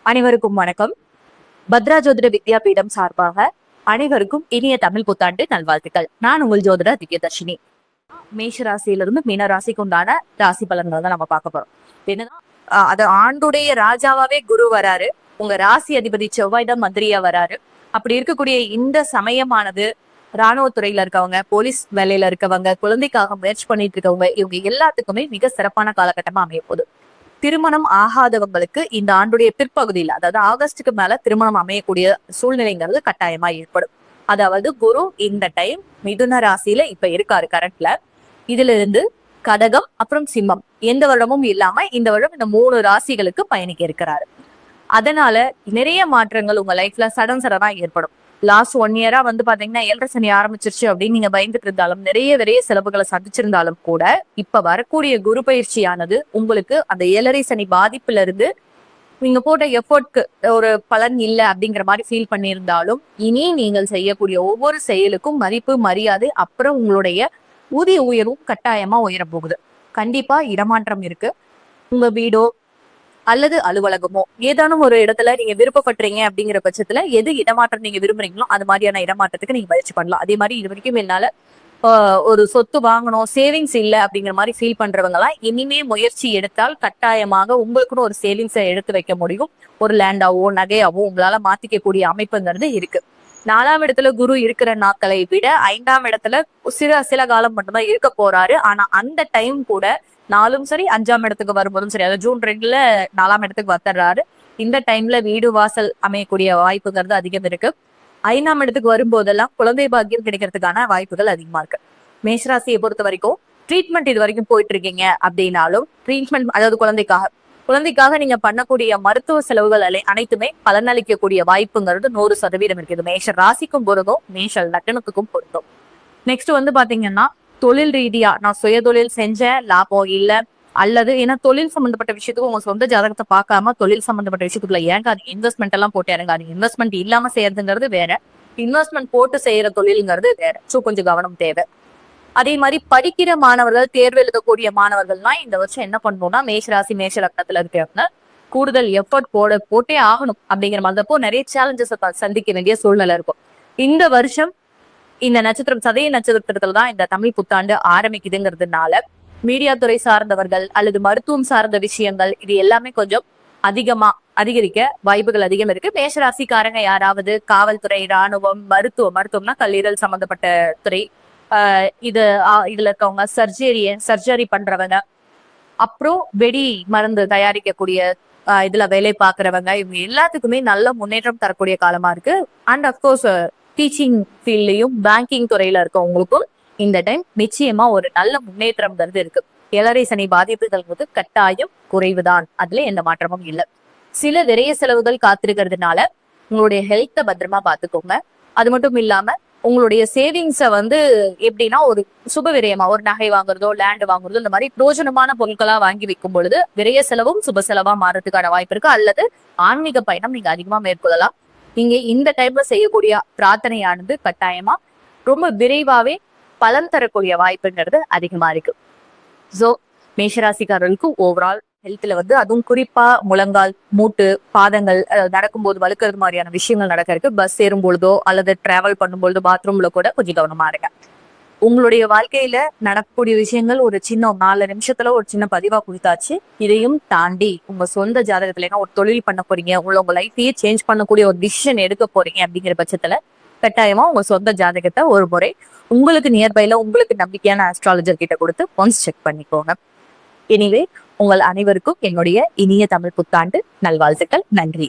அனைவருக்கும் வணக்கம். பத்ரா ஜோதிட வித்யாபீடம் சார்பாக அனைவருக்கும் இனிய தமிழ் புத்தாண்டு நல்வாழ்த்துக்கள். நான் உங்கள் ஜோதிட திவ்யதர்ஷினி. மேஷ ராசியிலிருந்து மீன ராசிக்கு உண்டான ராசி பலன்கள் தான் நம்ம பார்க்க போறோம். என்னன்னா அது ஆண்டுடைய ராஜாவாவே குரு வராரு, உங்க ராசி அதிபதி செவ்வாய் தான் மந்திரியா வராரு. அப்படி இருக்கக்கூடிய இந்த சமயமானது ராணுவத்துறையில இருக்கவங்க, போலீஸ் வேலையில இருக்கவங்க, குழந்தைக்காக முயற்சி பண்ணிட்டு இருக்கவங்க, இவங்க எல்லாத்துக்குமே மிக சிறப்பான காலகட்டமா அமைய போகுது. திருமணம் ஆகாதவங்களுக்கு இந்த ஆண்டுடைய பிற்பகுதியில், அதாவது ஆகஸ்டுக்கு மேல திருமணம் அமையக்கூடிய சூழ்நிலைங்கிறது கட்டாயமா ஏற்படும். அதாவது குரு இந்த டைம் மிதுன ராசியில இப்ப இருக்காரு கரண்ட்ல. இதுல இருந்து கடகம் அப்புறம் சிம்மம் எந்த வருடமும் இல்லாம இந்த வருடம் இந்த 3 ராசிகளுக்கு பயணிக்க இருக்கிறாரு. அதனால நிறைய மாற்றங்கள் உங்க லைஃப்ல சடனா ஏற்படும். லாஸ்ட் 1 இயரா வந்து பாத்தீங்கன்னா 7.5 சனி ஆரம்பிச்சிருச்சு அப்படின்னு நீங்க பயந்துட்டு இருந்தாலும், நிறைய செலவுகளை சந்திச்சிருந்தாலும் கூட இப்ப வரக்கூடிய குரு பயிற்சியானது உங்களுக்கு அந்த 7.5 சனி பாதிப்புல இருந்து நீங்க போட்ட எஃபோர்ட்க்கு ஒரு பலன் இல்லை அப்படிங்கிற மாதிரி ஃபீல் பண்ணியிருந்தாலும், இனி நீங்கள் செய்யக்கூடிய ஒவ்வொரு செயலுக்கும் மதிப்பு, மரியாதை, அப்புறம் உங்களுடைய ஊதிய உயர்வும் கட்டாயமா உயர போகுது. கண்டிப்பா இடமாற்றம் இருக்கு. உங்க வீடோ அல்லது அலுவலகமோ ஏதானும் ஒரு இடத்துல நீங்க விருப்பப்படுறீங்க அப்படிங்கிற பட்சத்துல எது இடமாற்றம் நீங்க விரும்புறீங்களோ அது மாதிரியான இடமாற்றத்துக்கு நீங்க முயற்சி பண்ணலாம். அதே மாதிரி இது வரைக்கும் என்னால ஒரு சொத்து வாங்கணும், சேவிங்ஸ் இல்லை அப்படிங்கிற மாதிரி ஃபீல் பண்றவங்க எல்லாம் இனிமே முயற்சி எடுத்தால் கட்டாயமாக உங்களுக்குன்னு ஒரு சேவிங்ஸை எடுத்து வைக்க முடியும். ஒரு லேண்டாவோ நகையாவோ உங்களால மாத்திக்க கூடிய அமைப்புங்கிறது இருக்கு. 4ஆம் இடத்துல குரு இருக்கிற நாட்களை விட 5ஆம் இடத்துல சில காலம் மட்டும்தான் இருக்க போறாரு. ஆனா அந்த டைம் கூட 4ம் சரி 5ஆம் இடத்துக்கு வரும்போதும் சரி, அதாவது ஜூன் 2ல 4ஆம் இடத்துக்கு வந்துடுறாரு. இந்த டைம்ல வீடு வாசல் அமையக்கூடிய வாய்ப்புங்கிறது அதிகம் இருக்கு. 5ஆம் இடத்துக்கு வரும்போதெல்லாம் குழந்தை பாக்கியம் கிடைக்கிறதுக்கான வாய்ப்புகள் அதிகமா இருக்கு. மேஷராசியை பொறுத்த வரைக்கும் ட்ரீட்மெண்ட் இது வரைக்கும் போயிட்டு இருக்கீங்க அப்படின்னாலும், ட்ரீட்மெண்ட் அதாவது குழந்தைக்காக நீங்க பண்ணக்கூடிய மருத்துவ செலவுகள் அனைத்துமே பலனளிக்கக்கூடிய வாய்ப்புங்கிறது 100% இருக்குது. மேஷ ராசிக்கும் பொருந்தும், மேஷ லக்னத்துக்கும் பொருந்தும். நெக்ஸ்ட் வந்து பாத்தீங்கன்னா தொழில் ரீதியா நான் சுய தொழில் செஞ்சேன், லாபம் இல்ல, அல்லது ஏன்னா தொழில் சம்பந்தப்பட்ட விஷயத்துக்கு உங்க சொந்த ஜாதகத்தை பார்க்காம தொழில் சம்பந்தப்பட்ட விஷயத்துக்குள்ள இறங்காதீங்க. இன்வெஸ்ட்மெண்ட் எல்லாம் போட்டு இறங்காதீங்க. இன்வெஸ்ட்மெண்ட் இல்லாம செய்யறதுங்கிறது வேற, இன்வெஸ்ட்மெண்ட் போட்டு செய்யற தொழிலுங்கிறது வேற. ஸோ கொஞ்சம் கவனம் தேவை. அதே மாதிரி படிக்கிற மாணவர்கள், தேர்வு எழுதக்கூடிய மாணவர்கள்லாம் இந்த வருஷம் என்ன பண்ணணும்னா, மேஷராசி மேஷ லக்னத்துல இருக்கிறவங்க கூடுதல் எஃபர்ட் போட்டே ஆகணும் அப்படிங்கிற மாதிரி நிறைய சேலஞ்சஸ் சந்திக்க வேண்டிய சூழ்நிலை இருக்கும். இந்த வருஷம் இந்த நட்சத்திரம் சதய நட்சத்திரத்துல தான் இந்த தமிழ் புத்தாண்டு ஆரம்பிக்குதுங்கிறதுனால மீடியா துறை சார்ந்தவர்கள் அல்லது மருத்துவம் சார்ந்த விஷயங்கள் இது எல்லாமே கொஞ்சம் அதிகரிக்க வாய்ப்புகள் அதிகம் இருக்கு. மேஷராசிக்காரங்க யாராவது காவல்துறை, ராணுவம், மருத்துவம்னா கல்லீரல் சம்பந்தப்பட்ட துறை, இதுல இருக்கவங்க சர்ஜரி பண்றவங்க, அப்புறம் வெடி மருந்து தயாரிக்கக்கூடிய இதுல வேலை பார்க்கறவங்க, இவங்க எல்லாத்துக்குமே நல்ல முன்னேற்றம் தரக்கூடிய காலமா இருக்கு. அண்ட் அப்கோர்ஸ் டீச்சிங் ஃபீல்ட்லயும் பேங்கிங் துறையில இருக்கவங்களுக்கும் இந்த டைம் நிச்சயமா ஒரு நல்ல முன்னேற்றம் இருக்கு. 7.5 சனி பாதிப்புகள் போது கட்டாயம் குறைவுதான், அதுல எந்த மாற்றமும் இல்லை. சில விரைய செலவுகள் காத்திருக்கிறதுனால உங்களுடைய ஹெல்த்தை பத்திரமா பாத்துக்கோங்க. அது மட்டும் இல்லாம உங்களுடைய சேவிங்ஸை வந்து எப்படின்னா ஒரு சுப விரயமா ஒரு நகை வாங்குறதோ லேண்ட் வாங்குறதோ இந்த மாதிரி பிரோஜனமான பொருட்களா வாங்கி வைக்கும் பொழுது விரைய செலவும் சுப செலவா மாறதுக்கான வாய்ப்பு இருக்கு. அல்லது ஆன்மீக பயணம் நீங்க அதிகமா மேற்கொள்ளலாம். நீங்க இந்த டைம்ல செய்யக்கூடிய பிரார்த்தனையானது கட்டாயமா ரொம்ப விரைவாவே பலன் தரக்கூடிய வாய்ப்புங்கிறது அதிகமா இருக்கு. சோ மேஷராசிக்காரர்களுக்கு ஓவரால் ஹெல்த்ல வந்து அதுவும் குறிப்பா முழங்கால், மூட்டு, பாதங்கள் நடக்கும்போது வலுக்கிறது மாதிரியான விஷயங்கள் நடக்க இருக்கு. பஸ் ஏறும் பொழுதோ அல்லது டிராவல் பண்ணும்பொழுதோ பாத்ரூம்ல கூட கொஞ்சம் கவனமா இருங்க. உங்களுடைய வாழ்க்கையில நடக்கக்கூடிய விஷயங்கள் ஒரு சின்ன 4 நிமிஷத்துல ஒரு சின்ன பதிவா கொடுத்தாச்சு. இதையும் தாண்டி உங்க சொந்த ஜாதகத்துல ஒரு தொழில் பண்ண போறீங்க, உங்க லைஃபையே சேஞ்ச் பண்ணக்கூடிய ஒரு டிசிஷன் எடுக்க போறீங்க அப்படிங்கிற பட்சத்துல கட்டாயமா உங்க சொந்த ஜாதகத்தை ஒரு முறை உங்களுக்கு நியர்பைல உங்களுக்கு நம்பிக்கையான ஆஸ்ட்ராலஜர் கிட்ட கொடுத்து ஒன்ஸ் செக் பண்ணிக்கோங்க. எனிவே உங்கள் அனைவருக்கும் என்னுடைய இனிய தமிழ் புத்தாண்டு நல்வாழ்த்துக்கள். நன்றி.